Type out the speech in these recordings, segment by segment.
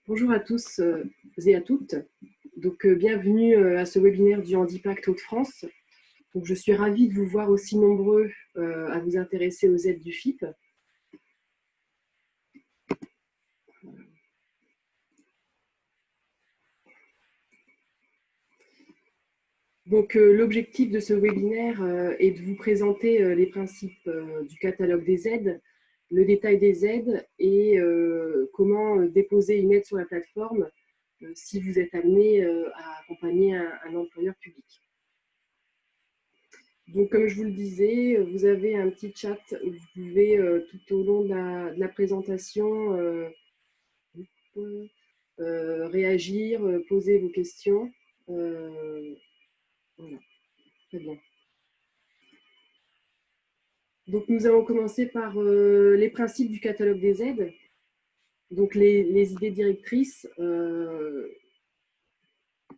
Bonjour à tous et à toutes. Bienvenue à ce webinaire du Handipact Hauts-de-France. Je suis ravie de vous voir aussi nombreux à vous intéresser aux aides du FIP. L'objectif de ce webinaire est de vous présenter les principes du catalogue des aides, le détail des aides et comment déposer une aide sur la plateforme si vous êtes amené à accompagner un employeur public. Donc, comme je vous le disais, vous avez un petit chat où vous pouvez, tout au long de la présentation, réagir, poser vos questions. Voilà, très bien. Donc, nous allons commencer par les principes du catalogue des aides. Donc, les idées directrices.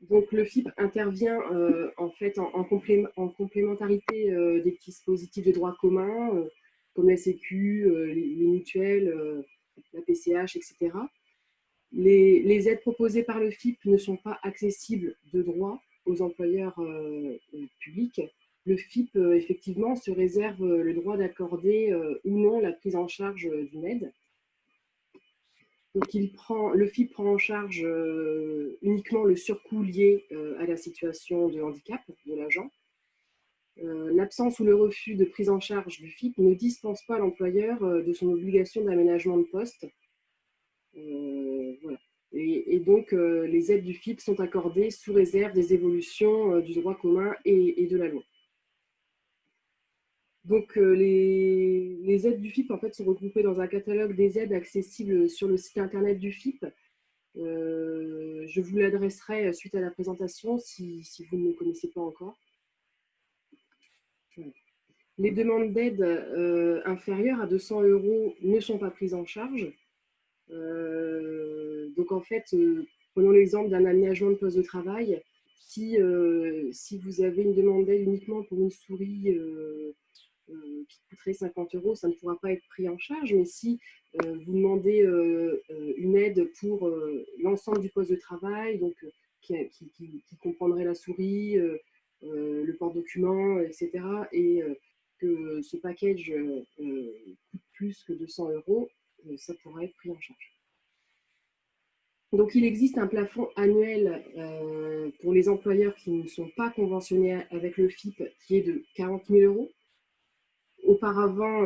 Donc, le FIP intervient en fait en complémentarité des dispositifs de droit commun, comme la Sécu, les mutuelles, la PCH, etc. Les aides proposées par le FIP ne sont pas accessibles de droit aux employeurs publics. Le FIP, effectivement, se réserve le droit d'accorder ou non la prise en charge d'une aide. Donc, le FIP prend en charge uniquement le surcoût lié à la situation de handicap de l'agent. L'absence ou le refus de prise en charge du FIP ne dispense pas l'employeur de son obligation d'aménagement de poste. Voilà. Et donc, les aides du FIP sont accordées sous réserve des évolutions du droit commun et de la loi. Donc, les aides du FIP en fait, sont regroupées dans un catalogue des aides accessibles sur le site internet du FIP. Je vous l'adresserai suite à la présentation si vous ne le connaissez pas encore. Les demandes d'aide inférieures à 200 € ne sont pas prises en charge. Donc en fait, prenons l'exemple d'un aménagement de poste de travail. Si vous avez une demande d'aide uniquement pour une souris qui coûterait 50 €, ça ne pourra pas être pris en charge. Mais si vous demandez une aide pour l'ensemble du poste de travail, donc qui comprendrait la souris, le porte-document, etc., et que ce package coûte plus que 200 €, ça pourra être pris en charge. Donc, il existe un plafond annuel pour les employeurs qui ne sont pas conventionnés avec le FIP qui est de 40 000 €. Auparavant,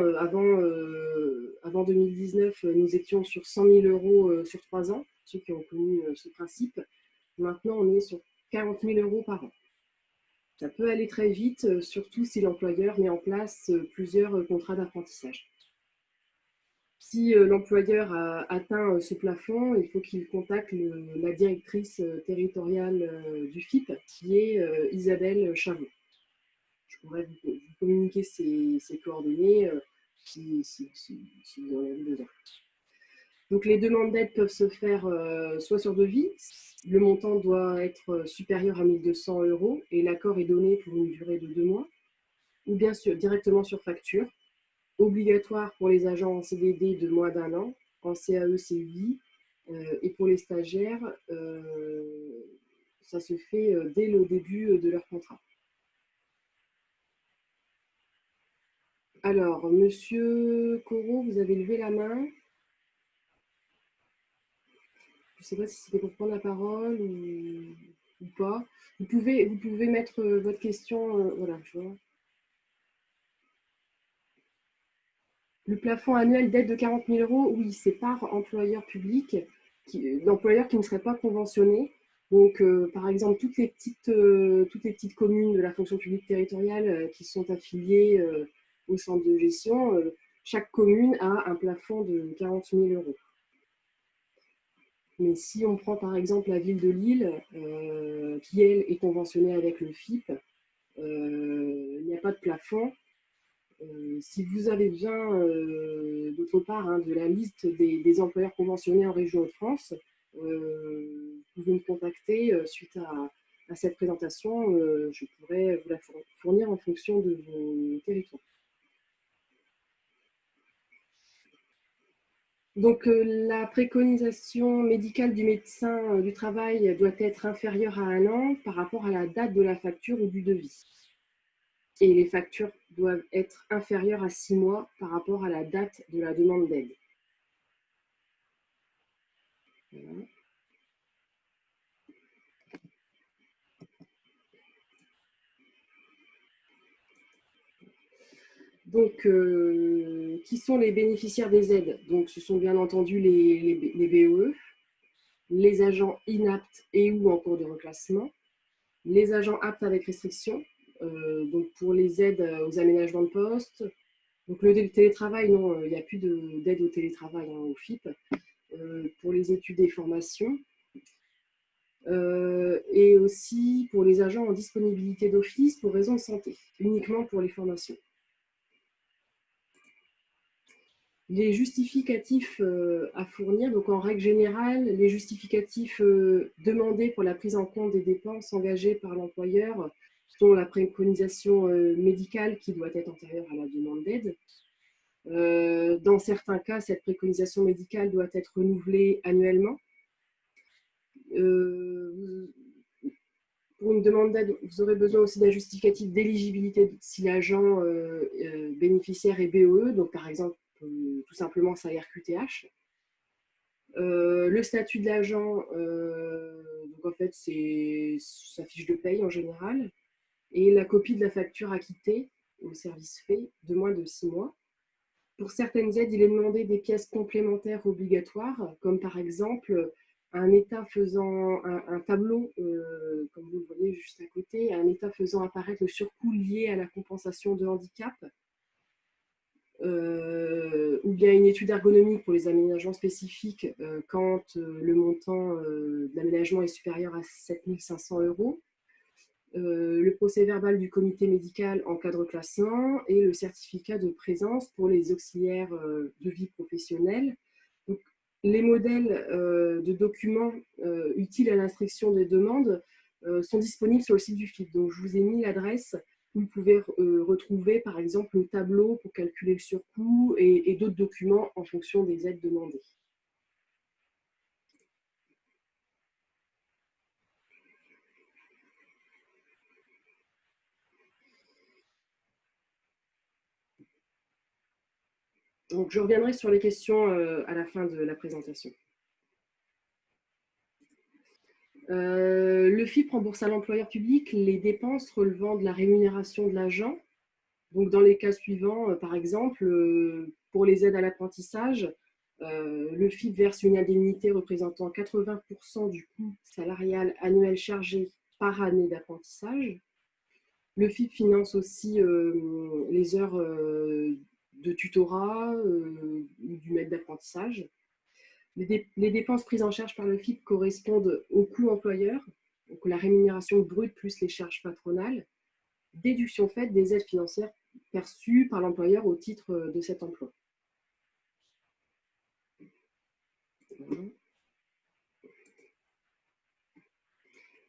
avant 2019, nous étions sur 100 000 € sur 3 ans, ceux qui ont connu ce principe. Maintenant, on est sur 40 000 € par an. Ça peut aller très vite, surtout si l'employeur met en place plusieurs contrats d'apprentissage. Si l'employeur a atteint ce plafond, il faut qu'il contacte la directrice territoriale du FIP, qui est Isabelle Chavot. Je pourrais vous communiquer ses coordonnées si vous en avez besoin. Donc, les demandes d'aide peuvent se faire soit sur devis, le montant doit être supérieur à 1 200 € et l'accord est donné pour une durée de 2 mois, ou bien sûr directement sur facture, obligatoire pour les agents en CDD de moins d'1 an, en CAE, CUI, et pour les stagiaires, ça se fait dès le début de leur contrat. Alors, Monsieur Corot, vous avez levé la main. Je ne sais pas si c'était pour prendre la parole ou pas. Vous pouvez mettre votre question. Voilà, je vois. Le plafond annuel d'aide de 40 000 €, oui, c'est par employeur public, l'employeur qui ne serait pas conventionné. Donc, par exemple, toutes les petites communes de la fonction publique territoriale qui sont affiliées au centre de gestion, chaque commune a un plafond de 40 000 €. Mais si on prend par exemple la ville de Lille, qui elle est conventionnée avec le FIP, il n'y a pas de plafond. Si vous avez besoin, d'autre part, de la liste des employeurs conventionnés en région Hauts-de-France, vous pouvez me contacter suite à cette présentation. Je pourrais vous la fournir en fonction de vos territoires. Donc, la préconisation médicale du médecin du travail doit être inférieure à 1 an par rapport à la date de la facture ou du devis. Et les factures doivent être inférieures à 6 mois par rapport à la date de la demande d'aide. Voilà. Donc, qui sont les bénéficiaires des aides? Donc, ce sont bien entendu les BEE, les agents inaptes et ou en cours de reclassement, les agents aptes avec restriction, donc pour les aides aux aménagements de poste. Donc, le télétravail, non, il n'y a plus d'aide au télétravail au FIP. Pour les études et formations. Et aussi pour les agents en disponibilité d'office pour raison de santé, uniquement pour les formations. Les justificatifs à fournir, donc en règle générale, les justificatifs demandés pour la prise en compte des dépenses engagées par l'employeur sont la préconisation médicale qui doit être antérieure à la demande d'aide. Dans certains cas, cette préconisation médicale doit être renouvelée annuellement. Pour une demande d'aide, vous aurez besoin aussi d'un justificatif d'éligibilité si l'agent bénéficiaire est BEE, donc par exemple tout simplement sa RQTH. Le statut de l'agent, donc en fait c'est sa fiche de paye en général, et la copie de la facture acquittée au service fait de moins de 6 mois. Pour certaines aides, il est demandé des pièces complémentaires obligatoires, comme par exemple un état faisant un tableau, comme vous le voyez juste à côté, un état faisant apparaître le surcoût lié à la compensation de handicap, ou bien une étude ergonomique pour les aménagements spécifiques quand le montant de l'aménagement est supérieur à 7 500 €. Le procès verbal du comité médical en cas de reclassement et le certificat de présence pour les auxiliaires de vie professionnelle. Donc, les modèles de documents utiles à l'instruction des demandes sont disponibles sur le site du FIP. Donc, je vous ai mis l'adresse où vous pouvez retrouver, par exemple, le tableau pour calculer le surcoût et d'autres documents en fonction des aides demandées. Donc, je reviendrai sur les questions à la fin de la présentation. Le FIP rembourse à l'employeur public les dépenses relevant de la rémunération de l'agent. Donc, dans les cas suivants, par exemple, pour les aides à l'apprentissage, le FIP verse une indemnité représentant 80% du coût salarial annuel chargé par année d'apprentissage. Le FIP finance aussi les heures de tutorat ou du maître d'apprentissage. Les dépenses prises en charge par le FIP correspondent au coût employeur, donc la rémunération brute plus les charges patronales, déduction faite des aides financières perçues par l'employeur au titre de cet emploi.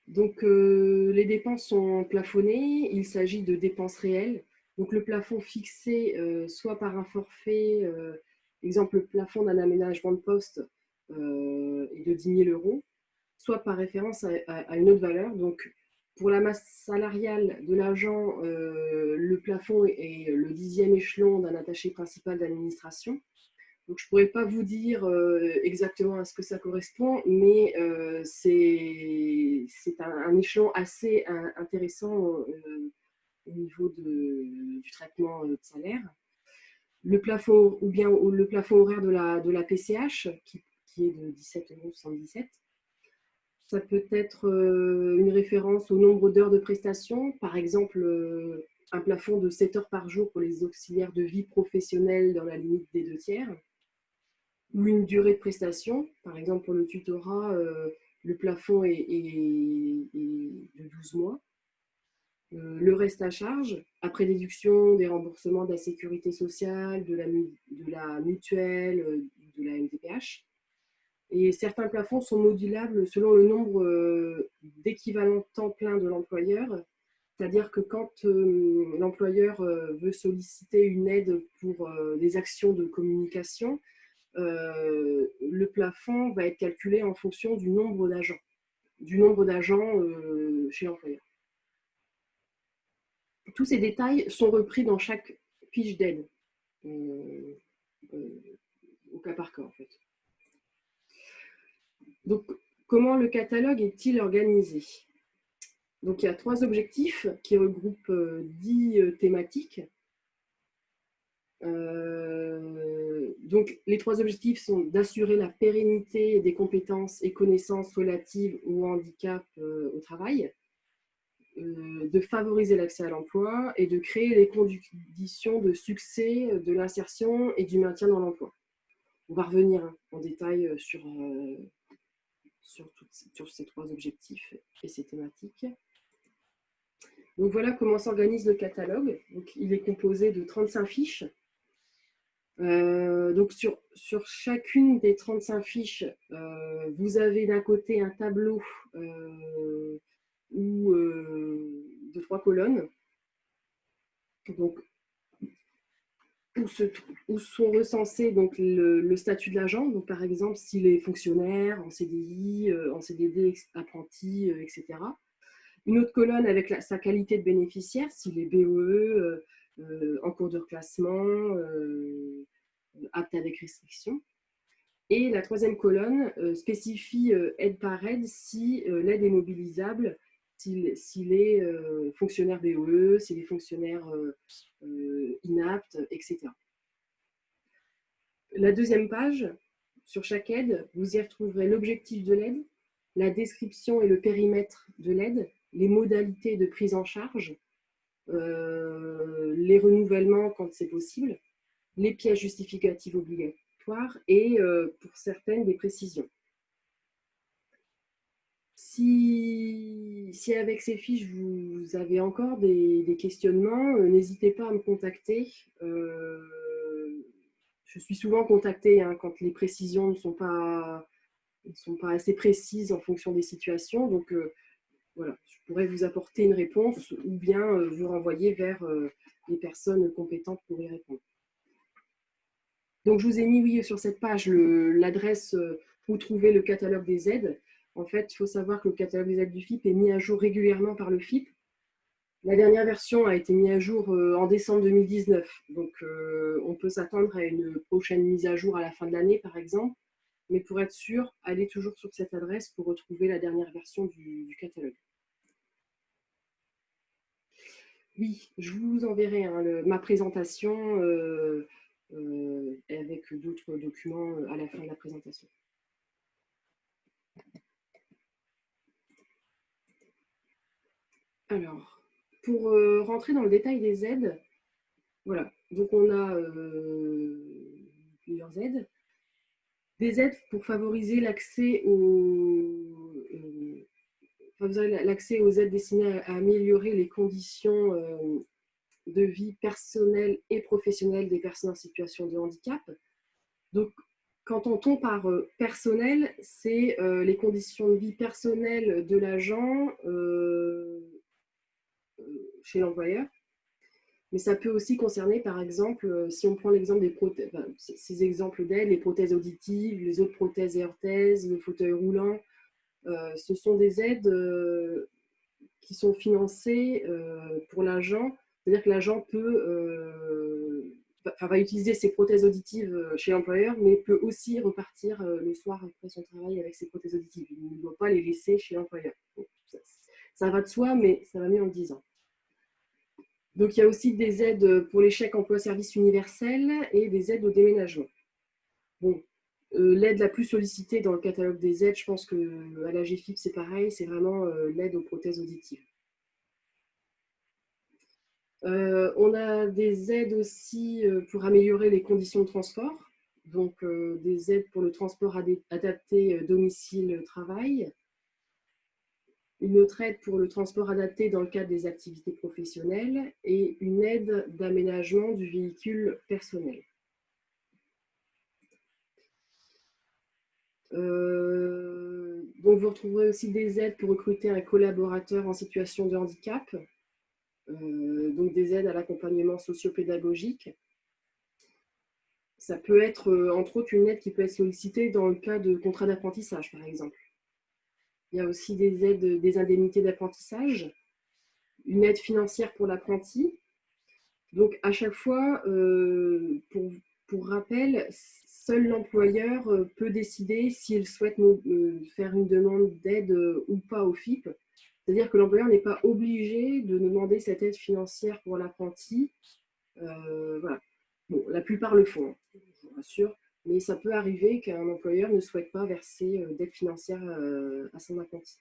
Donc, les dépenses sont plafonnées, il s'agit de dépenses réelles. Donc, le plafond fixé soit par un forfait, exemple le plafond d'un aménagement de poste est de 10 000 €, soit par référence à une autre valeur. Donc, pour la masse salariale de l'agent, le plafond est le 10e échelon d'un attaché principal d'administration. Donc, je ne pourrais pas vous dire exactement à ce que ça correspond, mais c'est un échelon assez intéressant au niveau du traitement de salaire. Le plafond, ou bien le plafond horaire de la PCH, qui est de 17,77 €. Ça peut être une référence au nombre d'heures de prestation, par exemple un plafond de 7 heures par jour pour les auxiliaires de vie professionnelle dans la limite des 2/3, ou une durée de prestation, par exemple pour le tutorat, le plafond est de 12 mois. Le reste à charge, après déduction des remboursements de la sécurité sociale, de la mutuelle, de la MDPH. Et certains plafonds sont modulables selon le nombre d'équivalents temps plein de l'employeur. C'est-à-dire que quand l'employeur veut solliciter une aide pour des actions de communication, le plafond va être calculé en fonction du nombre d'agents chez l'employeur. Tous ces détails sont repris dans chaque fiche d'aide, au cas par cas en fait. Donc, comment le catalogue est-il organisé? Donc, il y a 3 objectifs qui regroupent 10 thématiques. Donc, les 3 objectifs sont d'assurer la pérennité des compétences et connaissances relatives au handicap au travail, de favoriser l'accès à l'emploi et de créer les conditions de succès de l'insertion et du maintien dans l'emploi. On va revenir en détail sur ces 3 objectifs et ces thématiques. Donc voilà comment s'organise le catalogue. Donc, il est composé de 35 fiches. Donc sur chacune des 35 fiches, vous avez d'un côté un tableau de 3 colonnes, donc, où sont recensés donc, le statut de l'agent, donc par exemple s'il est fonctionnaire, en CDI, en CDD, apprenti, etc. Une autre colonne avec sa qualité de bénéficiaire, s'il est BEE, en cours de reclassement, apte avec restriction. Et la 3e colonne spécifie aide par aide si l'aide est mobilisable, s'il est fonctionnaire BEE, s'il est fonctionnaire inapte, etc. La 2e page, sur chaque aide, vous y retrouverez l'objectif de l'aide, la description et le périmètre de l'aide, les modalités de prise en charge, les renouvellements quand c'est possible, les pièces justificatives obligatoires et pour certaines des précisions. Si avec ces fiches vous avez encore des questionnements, n'hésitez pas à me contacter. Je suis souvent contactée quand les précisions ne sont pas assez précises en fonction des situations. Donc voilà, je pourrais vous apporter une réponse ou bien vous renvoyer vers les personnes compétentes pour y répondre. Donc, je vous ai mis, oui, sur cette page l'adresse où trouver le catalogue des aides. En fait, il faut savoir que le catalogue des aides du FIP est mis à jour régulièrement par le FIP. La dernière version a été mise à jour en décembre 2019. Donc, on peut s'attendre à une prochaine mise à jour à la fin de l'année, par exemple. Mais pour être sûr, allez toujours sur cette adresse pour retrouver la dernière version du catalogue. Oui, je vous enverrai ma présentation avec d'autres documents à la fin de la présentation. Alors, pour rentrer dans le détail des aides, voilà, donc on a plusieurs aides. Des aides pour favoriser l'accès aux aides destinées à améliorer les conditions de vie personnelle et professionnelle des personnes en situation de handicap. Donc, quand on tombe par personnel, c'est les conditions de vie personnelles de l'agent chez l'employeur. Mais ça peut aussi concerner, par exemple, si on prend l'exemple des prothèses, ces exemples d'aide, les prothèses auditives, les autres prothèses et orthèses, le fauteuil roulant, ce sont des aides qui sont financées pour l'agent. C'est-à-dire que l'agent va utiliser ses prothèses auditives chez l'employeur, mais peut aussi repartir le soir après son travail avec ses prothèses auditives. Il ne doit pas les laisser chez l'employeur. Bon, ça va de soi, mais ça va mieux en le disant. Donc, il y a aussi des aides pour les chèques emploi-service universel et des aides au déménagement. Bon, l'aide la plus sollicitée dans le catalogue des aides, je pense qu'à la GFIP, c'est pareil, c'est vraiment l'aide aux prothèses auditives. On a des aides aussi pour améliorer les conditions de transport, donc des aides pour le transport adapté domicile-travail, une autre aide pour le transport adapté dans le cadre des activités professionnelles et une aide d'aménagement du véhicule personnel. Donc vous retrouverez aussi des aides pour recruter un collaborateur en situation de handicap, donc des aides à l'accompagnement socio-pédagogique. Ça peut être, entre autres, une aide qui peut être sollicitée dans le cas de contrats d'apprentissage, par exemple. Il y a aussi des aides, des indemnités d'apprentissage, une aide financière pour l'apprenti. Donc, à chaque fois, pour rappel, seul l'employeur peut décider s'il souhaite faire une demande d'aide ou pas au FIP. C'est-à-dire que l'employeur n'est pas obligé de demander cette aide financière pour l'apprenti. Voilà. Bon, la plupart le font, hein, je vous rassure, mais ça peut arriver qu'un employeur ne souhaite pas verser d'aide financière à son apprenti.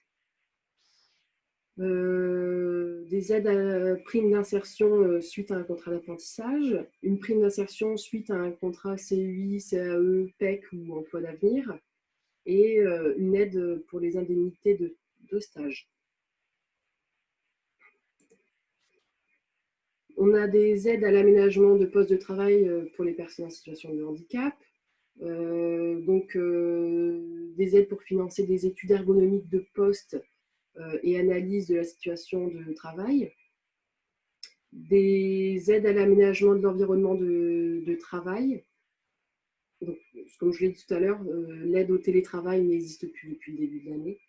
Des aides à prime d'insertion suite à un contrat d'apprentissage, une prime d'insertion suite à un contrat CUI, CAE, PEC ou emploi d'avenir, et une aide pour les indemnités de stage. On a des aides à l'aménagement de postes de travail pour les personnes en situation de handicap, des aides pour financer des études ergonomiques de poste et analyse de la situation de travail, des aides à l'aménagement de l'environnement de travail. Donc, comme je l'ai dit tout à l'heure, l'aide au télétravail n'existe plus depuis le début de l'année.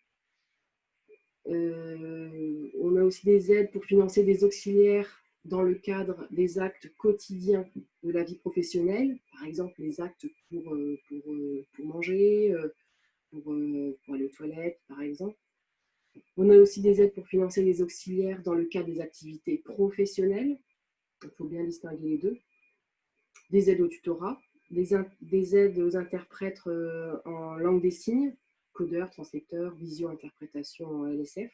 On a aussi des aides pour financer des auxiliaires dans le cadre des actes quotidiens de la vie professionnelle, par exemple les actes pour manger, pour aller aux toilettes, par exemple. On a aussi des aides pour financer les auxiliaires dans le cadre des activités professionnelles. Il faut bien distinguer les deux. Des aides au tutorat, des aides aux interprètes en langue des signes, codeurs, translecteurs, visio-interprétation en LSF.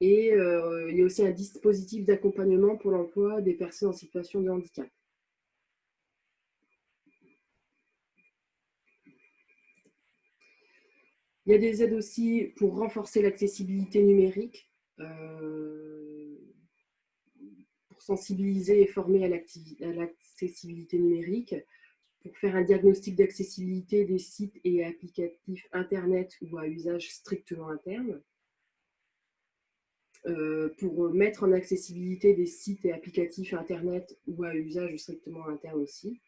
Et il y a aussi un dispositif d'accompagnement pour l'emploi des personnes en situation de handicap. Il y a des aides aussi pour renforcer l'accessibilité numérique, pour sensibiliser et former à l'accessibilité numérique, pour faire un diagnostic d'accessibilité des sites et applicatifs Internet ou à usage strictement interne, pour mettre en accessibilité des sites et applicatifs Internet ou à usage strictement interne aussi.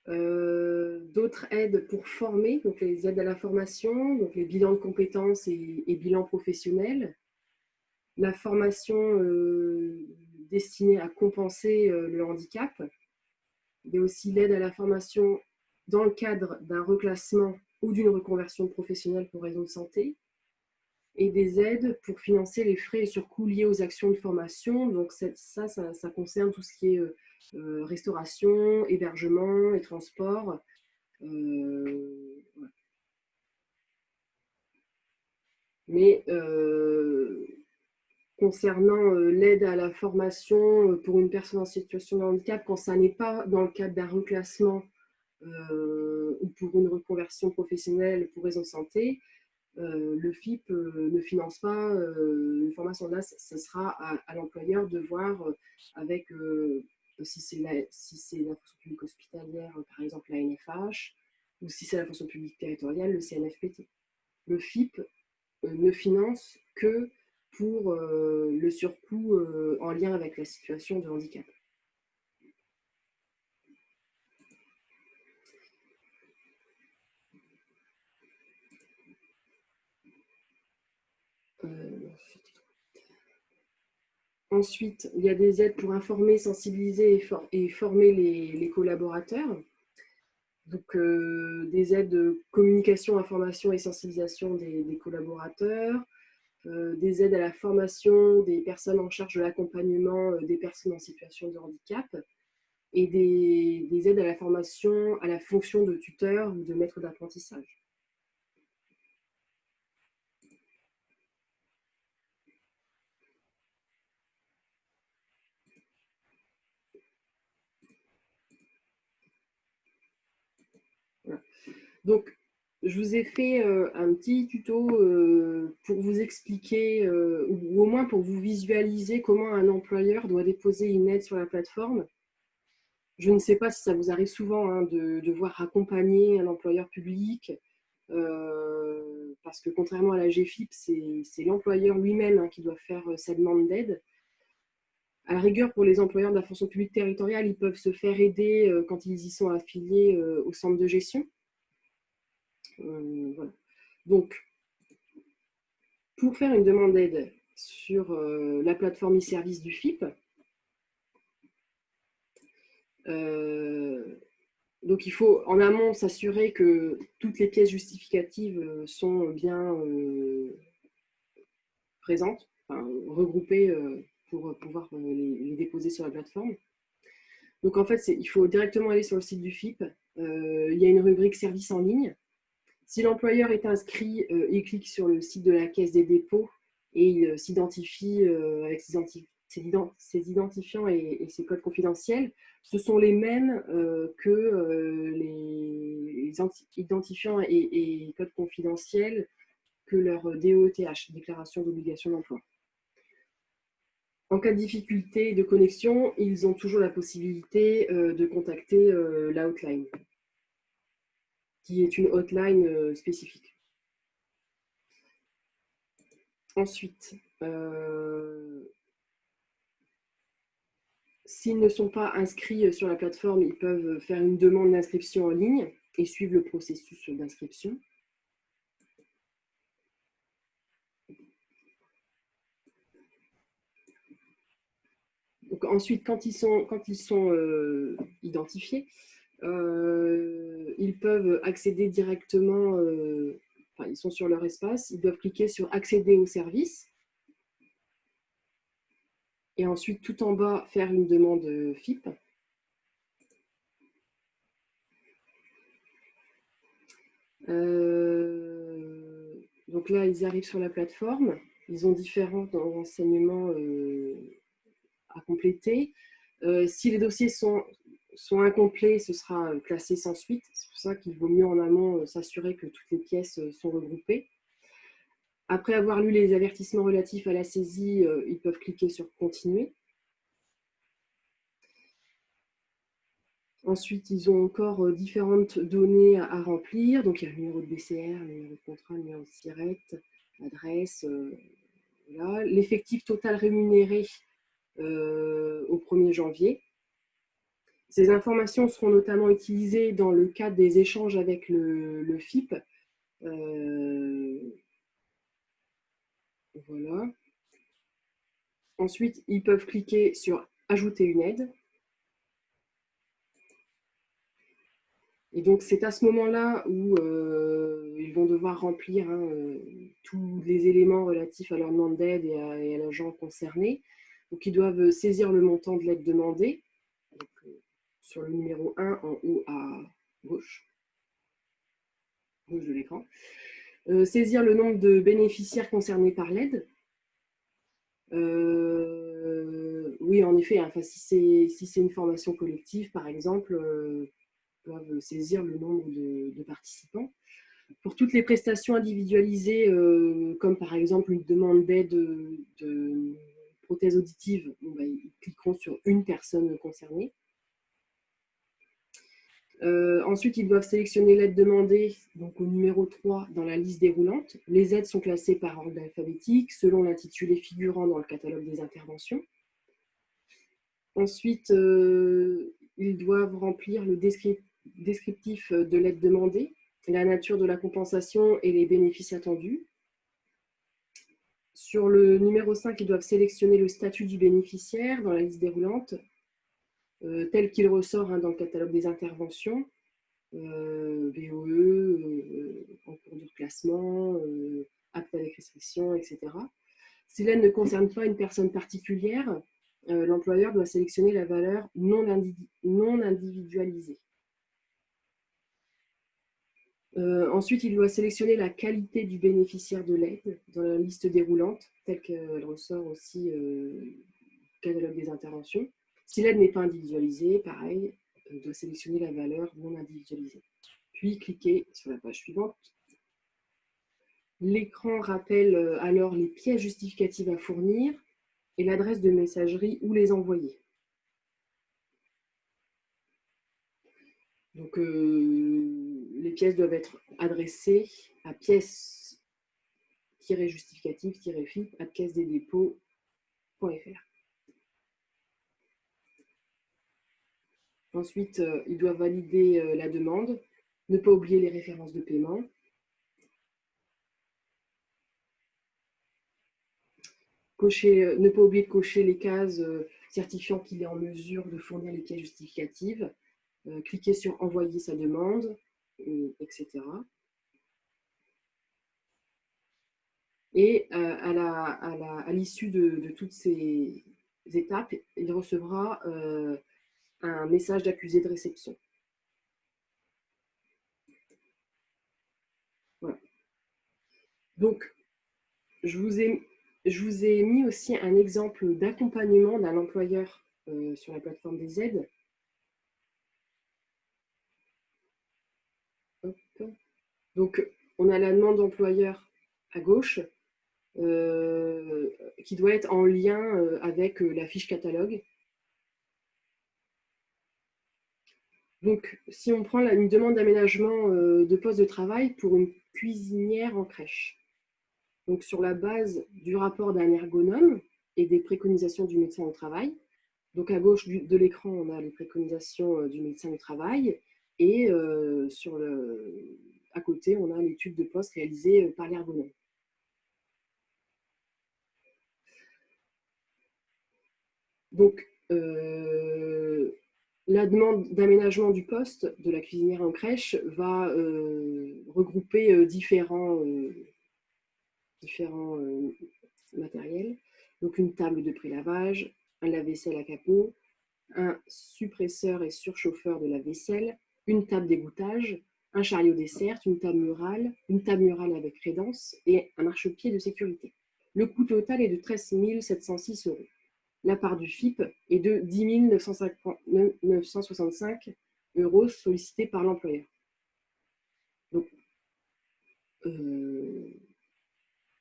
D'autres aides pour former, donc les aides à la formation, donc les bilans de compétences et bilans professionnels, la formation destinée à compenser le handicap. Il y a aussi l'aide à la formation dans le cadre d'un reclassement ou d'une reconversion professionnelle pour raison de santé, et des aides pour financer les frais et surcoûts liés aux actions de formation. Donc ça concerne tout ce qui est restauration, hébergement et transport. Voilà. Mais concernant l'aide à la formation pour une personne en situation de handicap, quand ça n'est pas dans le cadre d'un reclassement ou pour une reconversion professionnelle pour raison de santé, le FIP ne finance pas une formation. Là, ce sera à l'employeur de voir avec, si c'est la fonction publique hospitalière, par exemple la NFH, ou si c'est la fonction publique territoriale, le CNFPT. Le FIP ne finance que pour le surcoût en lien avec la situation de handicap. Ensuite, il y a des aides pour informer, sensibiliser et former les collaborateurs. Donc, des aides de communication, information et sensibilisation des collaborateurs, des aides à la formation des personnes en charge de l'accompagnement des personnes en situation de handicap, et des aides à la formation à la fonction de tuteur ou de maître d'apprentissage. Voilà. Donc, je vous ai fait un petit tuto pour vous expliquer, ou au moins pour vous visualiser comment un employeur doit déposer une aide sur la plateforme. Je ne sais pas si ça vous arrive souvent hein, de devoir accompagner un employeur public, parce que contrairement à la GFIP, c'est l'employeur lui-même hein, qui doit faire sa demande d'aide. À la rigueur, pour les employeurs de la fonction publique territoriale, ils peuvent se faire aider quand ils y sont affiliés au centre de gestion. Voilà. Donc, pour faire une demande d'aide sur la plateforme e-service du FIP, donc il faut en amont s'assurer que toutes les pièces justificatives sont bien présentes, enfin, regroupées pour pouvoir les déposer sur la plateforme. Donc en fait, il faut directement aller sur le site du FIP. Il y a une rubrique services en ligne. Si l'employeur est inscrit, il clique sur le site de la Caisse des dépôts et il s'identifie avec ses identifiants et ses codes confidentiels. Ce sont les mêmes que les identifiants et codes confidentiels que leur DOETH, déclaration d'obligation d'emploi. En cas de difficulté de connexion, ils ont toujours la possibilité de contacter la hotline, qui est une hotline spécifique. Ensuite, s'ils ne sont pas inscrits sur la plateforme, ils peuvent faire une demande d'inscription en ligne et suivre le processus d'inscription. Donc ensuite, quand ils sont identifiés, ils peuvent accéder directement, enfin, ils sont sur leur espace, ils doivent cliquer sur accéder au service. Et ensuite, tout en bas, faire une demande FIP. Donc là, ils arrivent sur la plateforme. Ils ont différents renseignements à compléter. Si les dossiers sont incomplets, ce sera classé sans suite. C'est pour ça qu'il vaut mieux en amont s'assurer que toutes les pièces sont regroupées. Après avoir lu les avertissements relatifs à la saisie, ils peuvent cliquer sur « Continuer ». Ensuite, ils ont encore différentes données à remplir. Donc, il y a le numéro de BCR, le numéro de contrat, le numéro de SIRET, l'adresse. Voilà. L'effectif total rémunéré au 1er janvier. Ces informations seront notamment utilisées dans le cadre des échanges avec le FIP. Voilà. Ensuite, ils peuvent cliquer sur « Ajouter une aide ». Et donc, c'est à ce moment-là où ils vont devoir remplir tous les éléments relatifs à leur demande d'aide et à l'agent concerné. Donc, ils doivent saisir le montant de l'aide demandée, donc, sur le numéro 1 en haut à gauche de l'écran. Saisir le nombre de bénéficiaires concernés par l'aide. Oui, en effet, enfin, si c'est une formation collective, par exemple, doivent saisir le nombre de participants. Pour toutes les prestations individualisées, comme par exemple une demande d'aide de prothèse auditive, ils cliqueront sur une personne concernée. Ensuite, ils doivent sélectionner l'aide demandée, donc au numéro 3 dans la liste déroulante. Les aides sont classées par ordre alphabétique, selon l'intitulé figurant dans le catalogue des interventions. Ensuite, ils doivent remplir le descriptif de l'aide demandée, la nature de la compensation et les bénéfices attendus. Sur le numéro 5, ils doivent sélectionner le statut du bénéficiaire dans la liste déroulante, tel qu'il ressort dans le catalogue des interventions, VOE, en cours de reclassement, acte avec restriction, etc. Si l'aide ne concerne pas une personne particulière, l'employeur doit sélectionner la valeur non individualisée. Ensuite, il doit sélectionner la qualité du bénéficiaire de l'aide dans la liste déroulante, telle qu'elle ressort aussi du catalogue des interventions. Si l'aide n'est pas individualisée, pareil, il doit sélectionner la valeur non individualisée. Puis cliquer sur la page suivante. L'écran rappelle alors les pièces justificatives à fournir et l'adresse de messagerie où les envoyer. Donc, les pièces doivent être adressées à pièces-justificative-FIP@caisse-des-dépôts.fr. Ensuite, il doit valider la demande, ne pas oublier les références de paiement. Ne pas oublier de cocher les cases certifiant qu'il est en mesure de fournir les pièces justificatives, cliquer sur envoyer sa demande, etc. Et à l'issue de toutes ces étapes, il recevra un message d'accusé de réception. Voilà. Donc, je vous ai mis aussi un exemple d'accompagnement d'un employeur sur la plateforme des aides. Hop. Donc, on a la demande d'employeur à gauche qui doit être en lien avec la fiche catalogue. Donc, si on prend une demande d'aménagement de poste de travail pour une cuisinière en crèche, donc sur la base du rapport d'un ergonome et des préconisations du médecin du travail. Donc à gauche de l'écran, on a les préconisations du médecin du travail et à côté, on a l'étude de poste réalisée par l'ergonome. Donc, la demande d'aménagement du poste de la cuisinière en crèche va regrouper différents matériels. Donc, une table de prélavage, un lave-vaisselle à capot, un suppresseur et surchauffeur de lave-vaisselle, une table d'égouttage, un chariot dessert, une table murale avec crédence et un marchepied de sécurité. Le coût total est de 13 706 €. La part du FIP est de 10 965 € sollicités par l'employeur. Donc,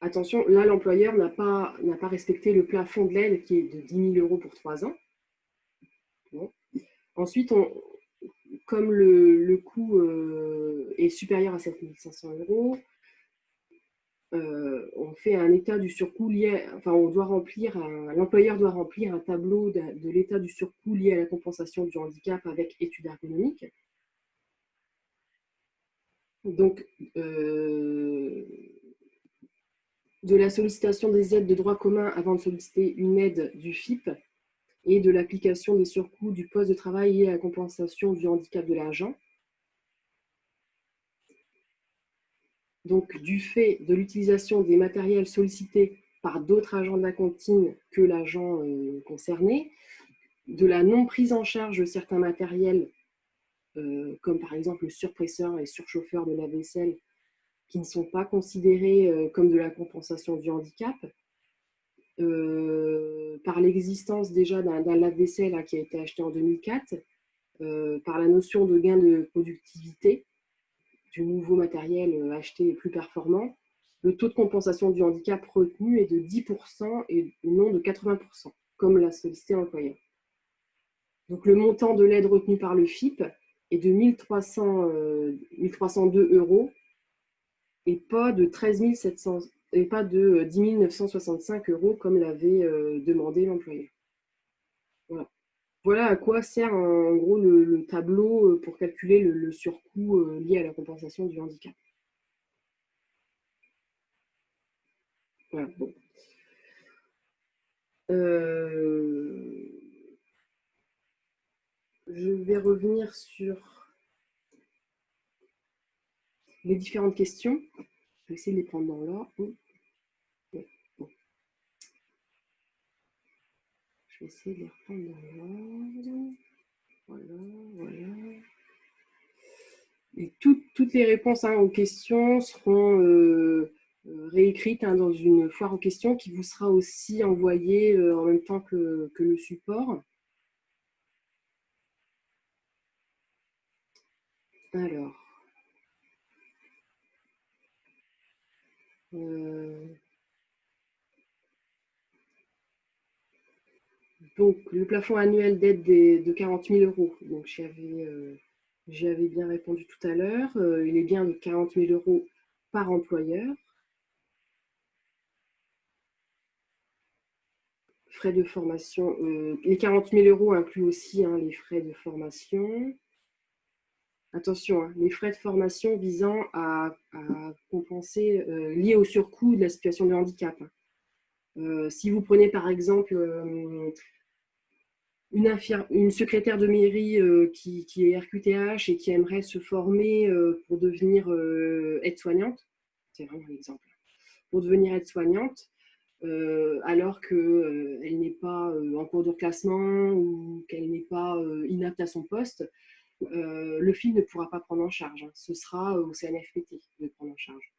attention, là, l'employeur n'a pas respecté le plafond de l'aide qui est de 10 000 € pour 3 ans. Bon. Ensuite, comme le coût est supérieur à 7 500 €, on fait un état du surcoût lié, enfin, l'employeur doit remplir un tableau de l'état du surcoût lié à la compensation du handicap avec étude ergonomique. Donc, de la sollicitation des aides de droit commun avant de solliciter une aide du FIP et de l'application des surcoûts du poste de travail lié à la compensation du handicap de l'agent. Donc, du fait de l'utilisation des matériels sollicités par d'autres agents de la cantine que l'agent concerné, de la non prise en charge de certains matériels, comme par exemple le surpresseur et surchauffeur de la vaisselle, qui ne sont pas considérés comme de la compensation du handicap, par l'existence déjà d'un lave-vaisselle qui a été acheté en 2004, par la notion de gain de productivité, du nouveau matériel acheté plus performant, le taux de compensation du handicap retenu est de 10% et non de 80%, comme l'a sollicité l'employeur. Donc le montant de l'aide retenue par le FIP est de 1 302 € et pas de 13 700 et pas de 10 965 € comme l'avait demandé l'employeur. Voilà. Voilà à quoi sert en gros le tableau pour calculer le surcoût lié à la compensation du handicap. Voilà, bon. Je vais revenir sur les différentes questions. Je vais essayer de les prendre dans l'ordre. Bon. Je vais essayer de les reprendre dans l'ordre. Voilà. Et toutes les réponses aux questions seront réécrites dans une foire aux questions qui vous sera aussi envoyée en même temps que le support. Alors, donc le plafond annuel d'aide de 40 000 €. Donc j'avais bien répondu tout à l'heure. Il est bien de 40 000 € par employeur. Frais de formation. Les 40 000 euros incluent aussi hein, les frais de formation. Attention, hein, les frais de formation visant à compenser, liés au surcoût de la situation de handicap. Si vous prenez par exemple une secrétaire de mairie qui est RQTH et qui aimerait se former pour devenir aide-soignante, c'est vraiment un exemple, pour devenir aide-soignante, alors qu'elle n'est pas en cours de reclassement ou qu'elle n'est pas inapte à son poste, le FIP ne pourra pas prendre en charge. Hein. Ce sera au CNFPT de prendre en charge.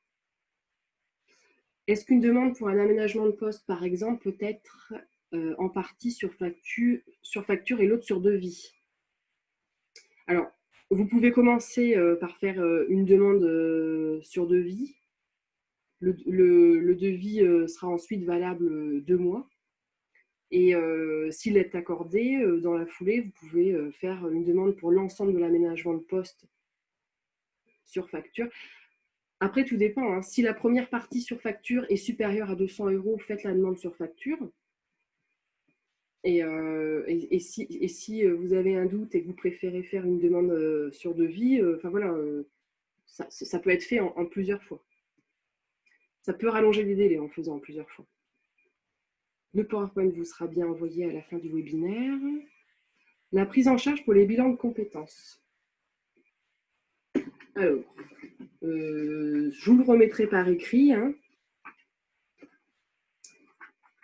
Est-ce qu'une demande pour un aménagement de poste, par exemple, peut être en partie sur facture et l'autre sur devis? Alors, vous pouvez commencer par faire une demande sur devis. Le devis sera ensuite valable 2 mois. Et s'il est accordé, dans la foulée, vous pouvez faire une demande pour l'ensemble de l'aménagement de poste sur facture. Après, tout dépend. Hein. Si la première partie sur facture est supérieure à 200 euros, faites la demande sur facture. Et si vous avez un doute et que vous préférez faire une demande sur devis, voilà, ça peut être fait en plusieurs fois. Ça peut rallonger les délais en faisant en plusieurs fois. Le PowerPoint vous sera bien envoyé à la fin du webinaire. La prise en charge pour les bilans de compétences. Alors, je vous le remettrai par écrit, hein,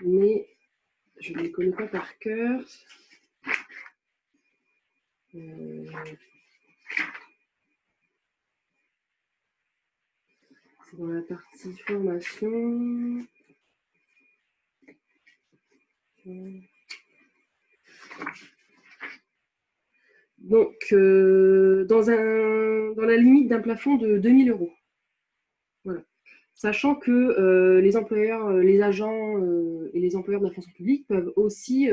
mais je ne les connais pas par cœur. C'est dans la partie formation. Donc, dans la limite d'un plafond de 2 000 euros. Voilà. Sachant que les employeurs, les agents et les employeurs de la fonction publique peuvent aussi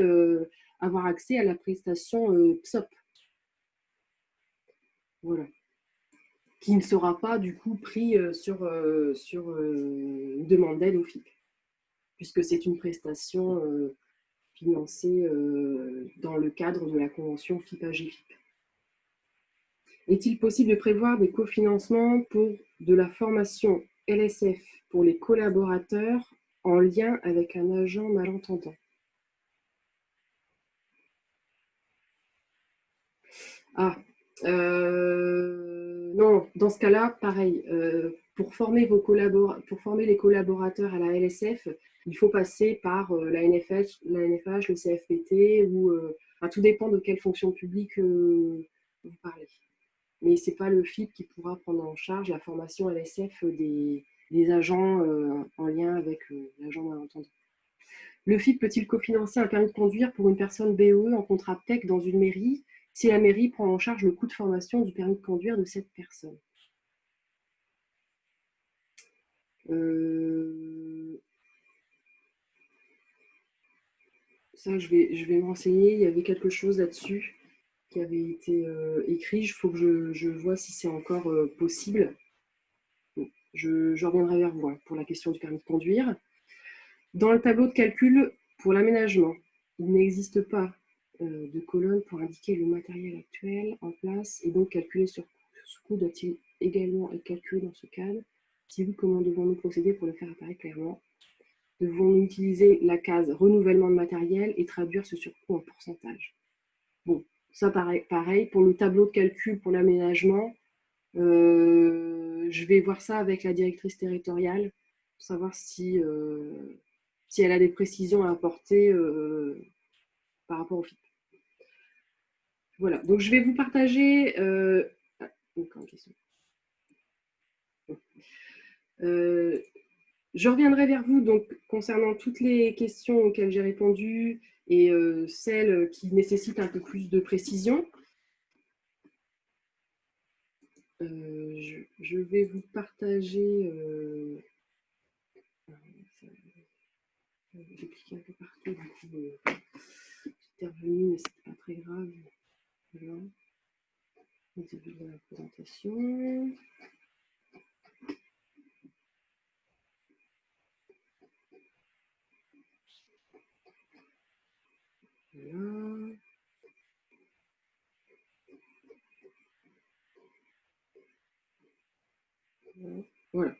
avoir accès à la prestation PSOP. Voilà. Qui ne sera pas du coup pris sur une demande d'aide au FIP, puisque c'est une prestation financée dans le cadre de la convention FIP-AGFIP. Est-il possible de prévoir des cofinancements pour de la formation LSF pour les collaborateurs en lien avec un agent malentendant? Ah, non, dans ce cas-là, pareil, pour former les collaborateurs à la LSF, il faut passer par la NFH, le CFPT, ou tout dépend de quelle fonction publique vous parlez. Mais ce n'est pas le FIP qui pourra prendre en charge la formation LSF des agents en lien avec l'agent malentendant. Le FIP peut-il cofinancer un permis de conduire pour une personne BE en contrat PEC dans une mairie si la mairie prend en charge le coût de formation du permis de conduire de cette personne? Ça, je vais me renseigner. Il y avait quelque chose là-dessus qui avait été écrit. Il faut que je vois si c'est encore possible. Bon, je reviendrai vers vous hein, pour la question du permis de conduire. Dans le tableau de calcul pour l'aménagement, il n'existe pas de colonne pour indiquer le matériel actuel en place et donc calculer sur ce coût doit-il également être calculé dans ce cadre? Si oui, comment devons-nous procéder pour le faire apparaître clairement? Devons-nous utiliser la case renouvellement de matériel et traduire ce surcoût en pourcentage? Bon, ça pareil pour le tableau de calcul pour l'aménagement, je vais voir ça avec la directrice territoriale pour savoir si elle a des précisions à apporter par rapport au FIP. Voilà, donc je vais vous partager. Je reviendrai vers vous donc, concernant toutes les questions auxquelles j'ai répondu et celles qui nécessitent un peu plus de précision. Je vais vous partager. J'ai cliqué un peu partout, du coup, j'étais revenue, mais c'est pas très grave. Voilà. Au début de la présentation. Voilà.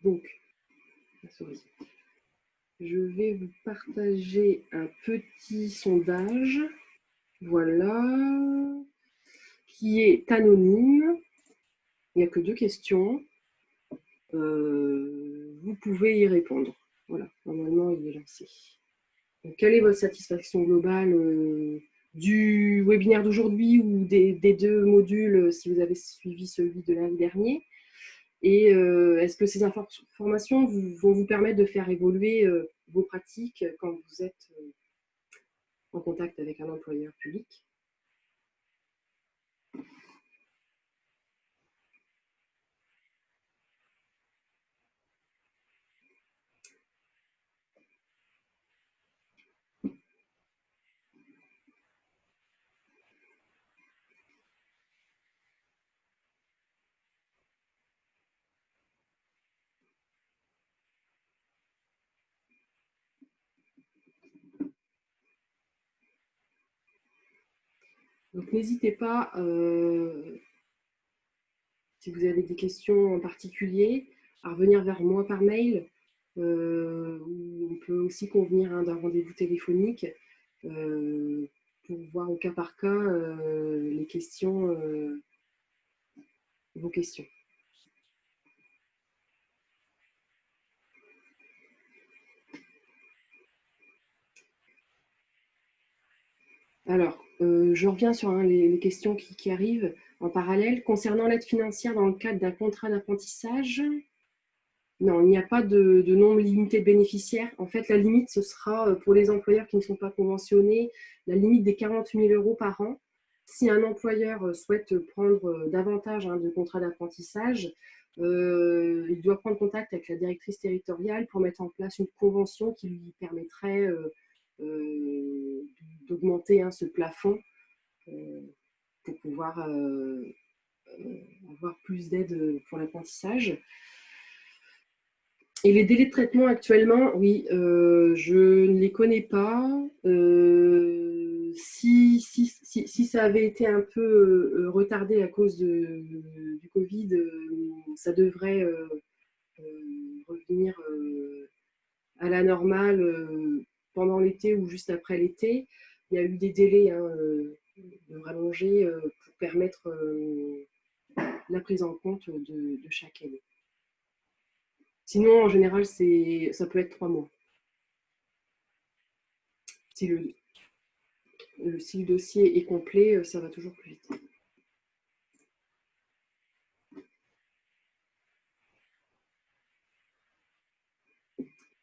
Donc, je vais vous partager un petit sondage, voilà, qui est anonyme. Il n'y a que 2 questions. Vous pouvez y répondre. Voilà, normalement, il est lancé. Donc, quelle est votre satisfaction globale du webinaire d'aujourd'hui ou des 2 modules si vous avez suivi celui de lundi dernier? Et est-ce que ces informations vont vous permettre de faire évoluer vos pratiques quand vous êtes en contact avec un employeur public? Donc n'hésitez pas, si vous avez des questions en particulier, à revenir vers moi par mail. Ou on peut aussi convenir d'un rendez-vous téléphonique pour voir au cas par cas les questions, vos questions. Alors, je reviens sur les questions qui arrivent en parallèle. Concernant l'aide financière dans le cadre d'un contrat d'apprentissage, non, il n'y a pas de nombre limité de bénéficiaires. En fait, la limite, ce sera pour les employeurs qui ne sont pas conventionnés, la limite des 40 000 € par an. Si un employeur souhaite prendre davantage de contrats d'apprentissage, il doit prendre contact avec la directrice territoriale pour mettre en place une convention qui lui permettrait d'augmenter ce plafond pour pouvoir avoir plus d'aide pour l'apprentissage. Et les délais de traitement actuellement, oui, je ne les connais pas. Si ça avait été un peu retardé à cause du Covid, ça devrait revenir à la normale pendant l'été ou juste après l'été. Il y a eu des délais de rallonger pour permettre la prise en compte de chaque année. Sinon, en général, ça peut être 3 mois. Si le dossier est complet, ça va toujours plus vite.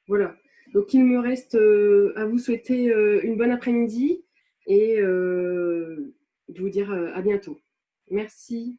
Voilà. Donc, il me reste à vous souhaiter une bonne après-midi et de vous dire à bientôt. Merci.